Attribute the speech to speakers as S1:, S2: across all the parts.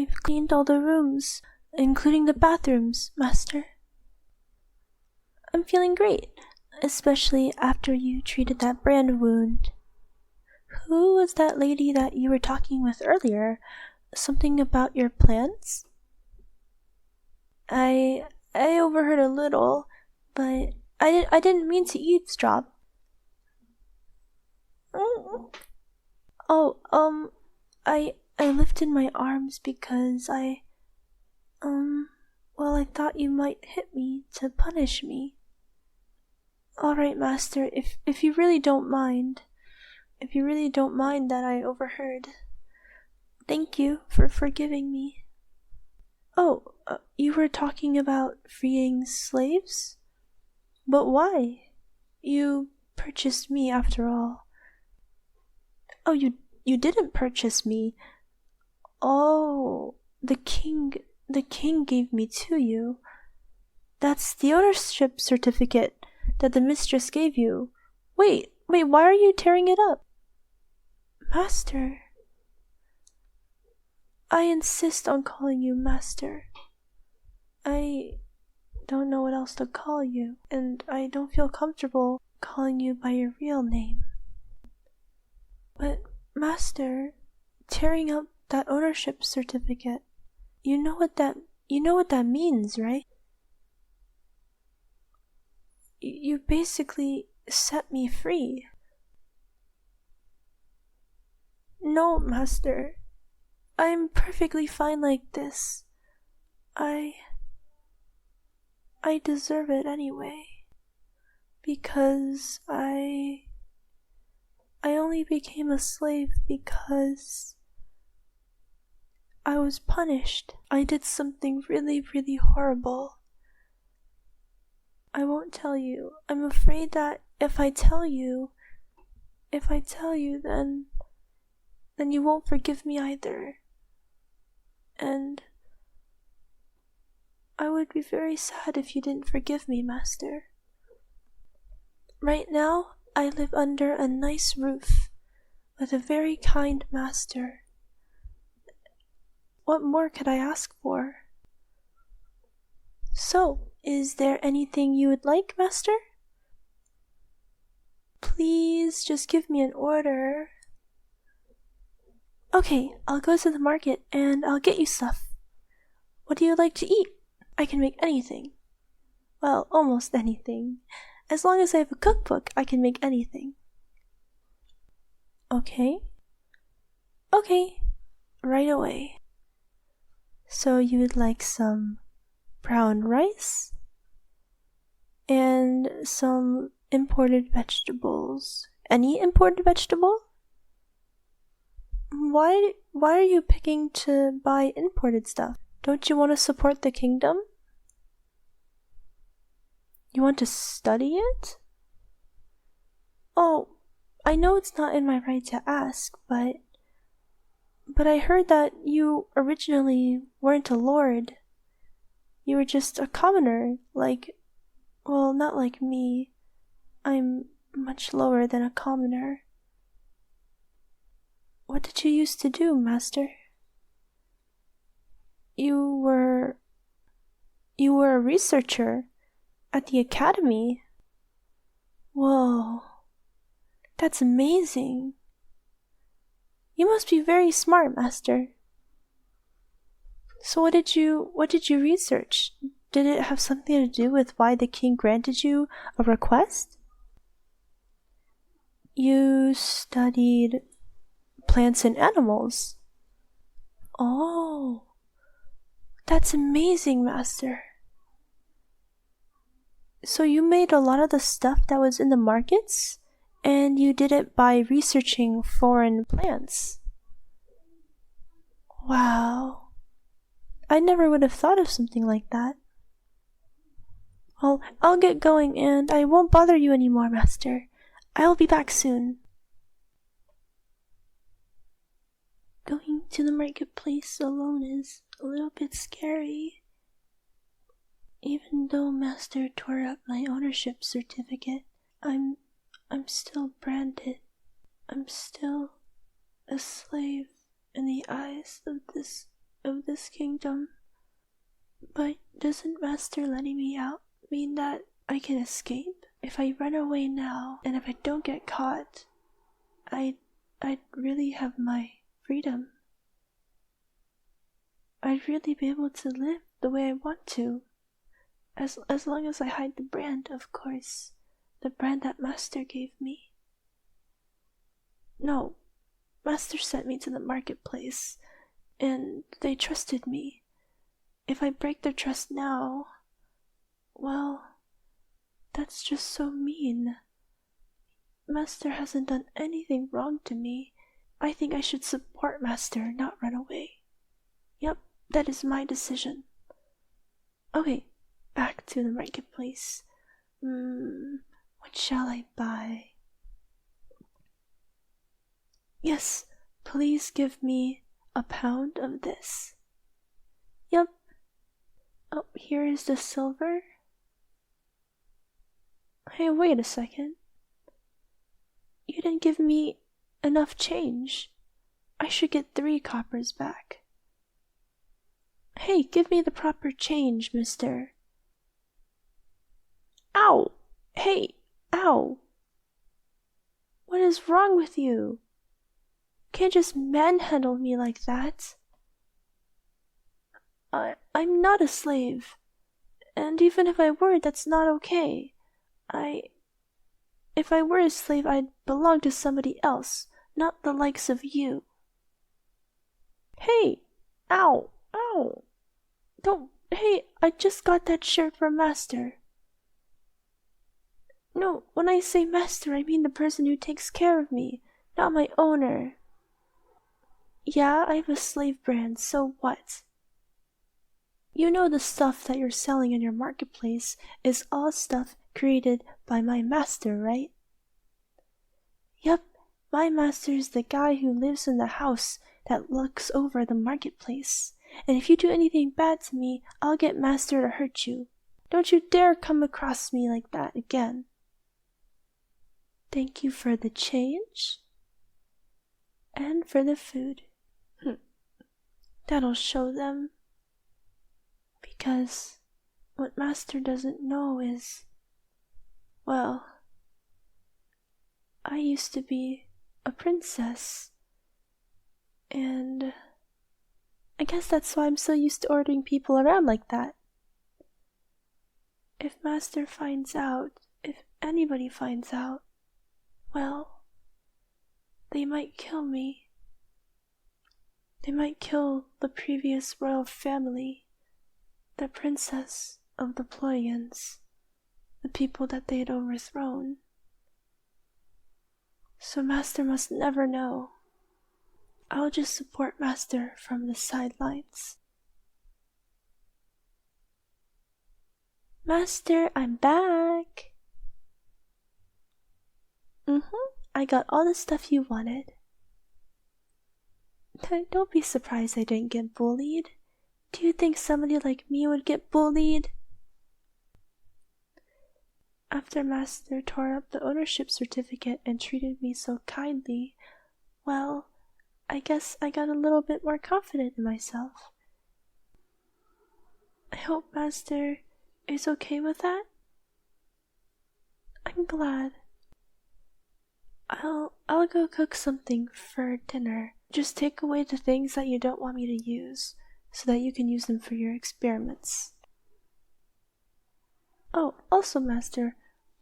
S1: I've cleaned all the rooms, including the bathrooms, Master. I'm feeling great, especially after you treated that brand wound. Who was that lady that you were talking with earlier? Something about your plans? I overheard a little, but I didn't mean to eavesdrop. Oh, I lifted my arms because well, I thought you might hit me to punish me. Alright, Master, if you really don't mind. If you really don't mind that I overheard. Thank you for forgiving me. Oh, you were talking about freeing slaves? But why? You purchased me after all. Oh, you didn't purchase me. Oh, the king gave me to you. That's the ownership certificate that the mistress gave you. Wait, why are you tearing it up? Master. I insist on calling you Master. I don't know what else to call you, and I don't feel comfortable calling you by your real name. But, Master, tearing up that ownership certificate, you know what that means, right? You basically set me free. No, Master. I'm perfectly fine like this. I deserve it anyway. Because I only became a slave because I was punished. I did something really, really horrible. I won't tell you. I'm afraid that if I tell you, then you won't forgive me either. And I would be very sad if you didn't forgive me, Master. Right now, I live under a nice roof with a very kind master. What more could I ask for? So, is there anything you would like, Master? Please just give me an order. Okay, I'll go to the market and I'll get you stuff. What do you like to eat? I can make anything. Well, almost anything. As long as I have a cookbook, I can make anything. Okay, right away. So you would like some brown rice and some imported vegetables. Any imported vegetable? Why are you picking to buy imported stuff? Don't you want to support the kingdom? You want to study it? Oh, I know it's not in my right to ask, but I heard that you originally weren't a lord. You were just a commoner, well, not like me. I'm much lower than a commoner. What did you used to do, Master? You were a researcher at the academy. Whoa, that's amazing. You must be very smart, Master. So what did you research? Did it have something to do with why the king granted you a request? You studied plants and animals. Oh, that's amazing, Master. So you made a lot of the stuff that was in the markets, and you did it by researching foreign plants. Wow. I never would have thought of something like that. Well, I'll get going and I won't bother you anymore, Master. I'll be back soon. Going to the marketplace alone is a little bit scary. Even though Master tore up my ownership certificate, I'm still branded. I'm still a slave in the eyes of this of this kingdom. But doesn't Master letting me out mean that I can escape? If I run away now, and if I don't get caught, I'd really have my freedom. I'd really be able to live the way I want to. As long as I hide the brand, of course. The brand that Master gave me. No, Master sent me to the marketplace, and they trusted me. If I break their trust now, well, that's just so mean. Master hasn't done anything wrong to me. I think I should support Master, not run away. Yep, that is my decision. Okay, back to the marketplace. What shall I buy? Yes, please give me a pound of this. Yep. Oh, here is the silver. Hey, wait a second. You didn't give me enough change. I should get 3 coppers back. Hey, give me the proper change, mister. Ow! Hey, ow! What is wrong with you? Can't just manhandle me like that. I'm not a slave. And even if I were, that's not okay. If I were a slave, I'd belong to somebody else, not the likes of you. Hey! Ow! Ow! Don't... Hey, I just got that shirt from Master. No, when I say Master, I mean the person who takes care of me, not my owner. Yeah, I have a slave brand, so what? You know the stuff that you're selling in your marketplace is all stuff created by my master, right? Yep, my master is the guy who lives in the house that looks over the marketplace. And if you do anything bad to me, I'll get Master to hurt you. Don't you dare come across me like that again. Thank you for the change. And for the food. That'll show them. Because what Master doesn't know is, well, I used to be a princess. And I guess that's why I'm so used to ordering people around like that. If Master finds out, if anybody finds out, well, they might kill me. They might kill the previous royal family, the princess of the Ployans, the people that they had overthrown. So Master must never know. I'll just support Master from the sidelines. Master, I'm back! I got all the stuff you wanted. Don't be surprised I didn't get bullied. Do you think somebody like me would get bullied? After Master tore up the ownership certificate and treated me so kindly, well, I guess I got a little bit more confident in myself. I hope Master is okay with that. I'm glad. I'll go cook something for dinner. Just take away the things that you don't want me to use, so that you can use them for your experiments. Oh, also, Master,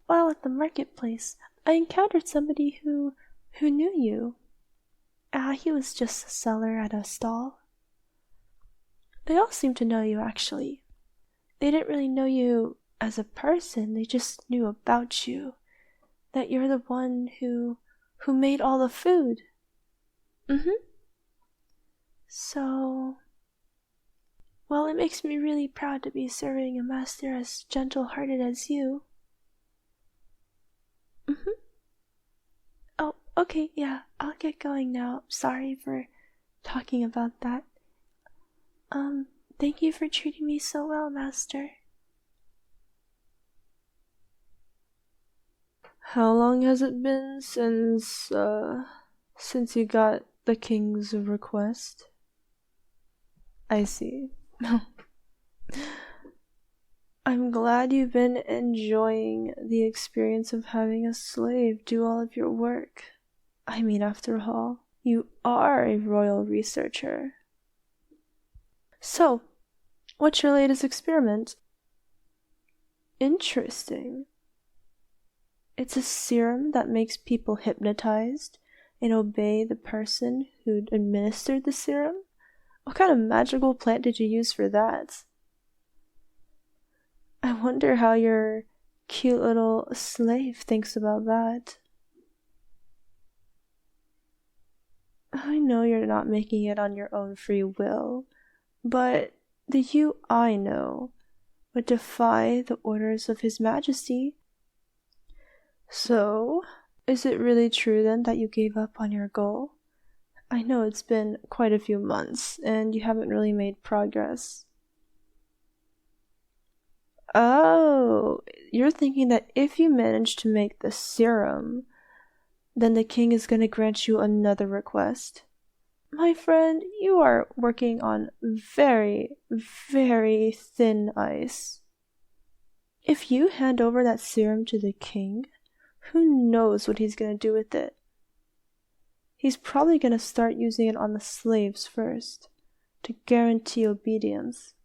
S1: while at the marketplace, I encountered somebody who knew you. He was just a seller at a stall. They all seemed to know you, actually. They didn't really know you as a person, they just knew about you. That you're the one who made all the food. So, well, it makes me really proud to be serving a master as gentle-hearted as you. Oh, okay, yeah, I'll get going now. Sorry for talking about that. Thank you for treating me so well, Master.
S2: How long has it been since you got the king's request? I see. I'm glad you've been enjoying the experience of having a slave do all of your work. I mean, after all, you are a royal researcher. So, what's your latest experiment? Interesting. It's a serum that makes people hypnotized and obey the person who administered the serum? What kind of magical plant did you use for that? I wonder how your cute little slave thinks about that. I know you're not making it on your own free will, but the you I know would defy the orders of His Majesty. So, is it really true then that you gave up on your goal? I know it's been quite a few months, and you haven't really made progress. Oh, you're thinking that if you manage to make the serum, then the king is going to grant you another request. My friend, you are working on very, very thin ice. If you hand over that serum to the king, who knows what he's going to do with it? He's probably going to start using it on the slaves first, to guarantee obedience.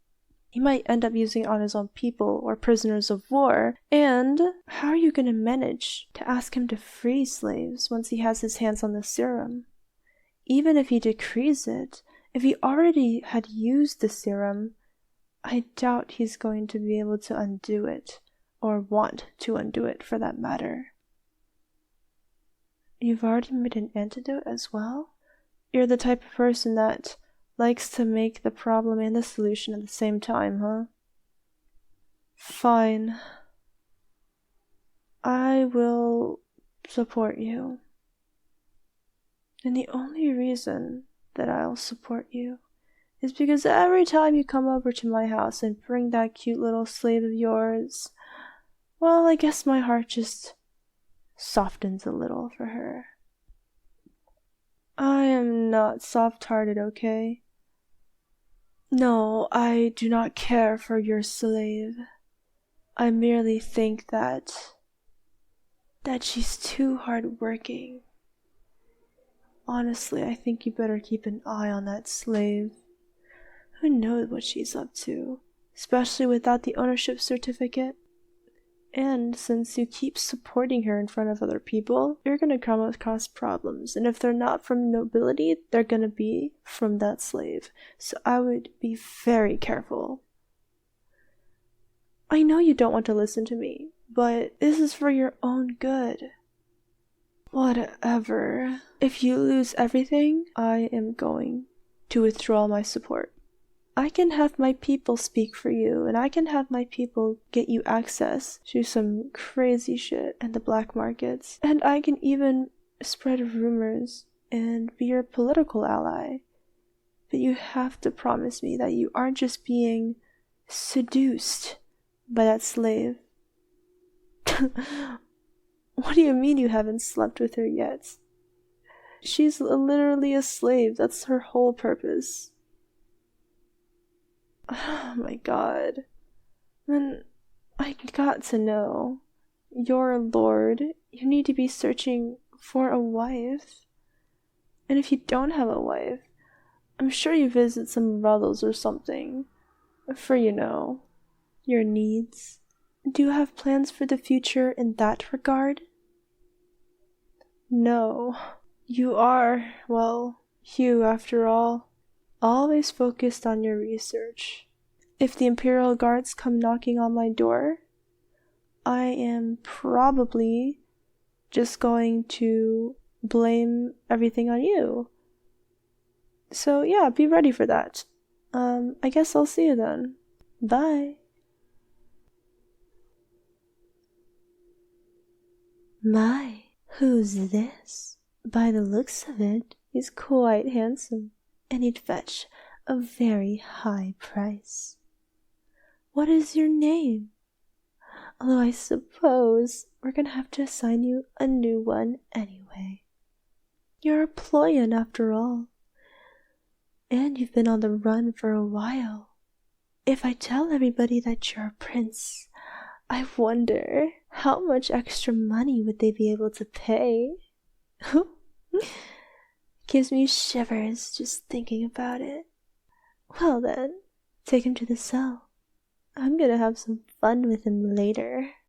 S2: He might end up using it on his own people or prisoners of war, and how are you going to manage to ask him to free slaves once he has his hands on the serum? Even if he decrees it, if he already had used the serum, I doubt he's going to be able to undo it, or want to undo it for that matter. You've already made an antidote as well? You're the type of person that likes to make the problem and the solution at the same time, huh? Fine. I will support you. And the only reason that I'll support you is because every time you come over to my house and bring that cute little slave of yours, well, I guess my heart just softens a little for her. I am not soft-hearted, okay? No, I do not care for your slave. I merely think that she's too hard-working. Honestly, I think you better keep an eye on that slave. Who knows what she's up to, especially without the ownership certificate? And since you keep supporting her in front of other people, you're gonna come across problems. And if they're not from nobility, they're gonna be from that slave. So I would be very careful. I know you don't want to listen to me, but this is for your own good. Whatever. If you lose everything, I am going to withdraw my support. I can have my people speak for you, and I can have my people get you access to some crazy shit in the black markets, and I can even spread rumors and be your political ally. But you have to promise me that you aren't just being seduced by that slave. What do you mean you haven't slept with her yet? She's literally a slave. That's her whole purpose. Oh my god. Then I got to know. You're a lord. You need to be searching for a wife. And if you don't have a wife, I'm sure you visit some brothels or something. For, your needs. Do you have plans for the future in that regard? No. You are, you after all, always focused on your research. If the Imperial Guards come knocking on my door, I am probably just going to blame everything on you. So yeah, be ready for that. I guess I'll see you then. Bye. My, who's this? By the looks of it, he's quite handsome, and he'd fetch a very high price. What is your name? Although I suppose we're gonna have to assign you a new one anyway. You're a Ployan after all.
S1: And you've been on the run for a while. If I tell everybody that you're a prince, I wonder how much extra money would they be able to pay? Gives me shivers just thinking about it. Well then, take him to the cell. I'm gonna have some fun with him later.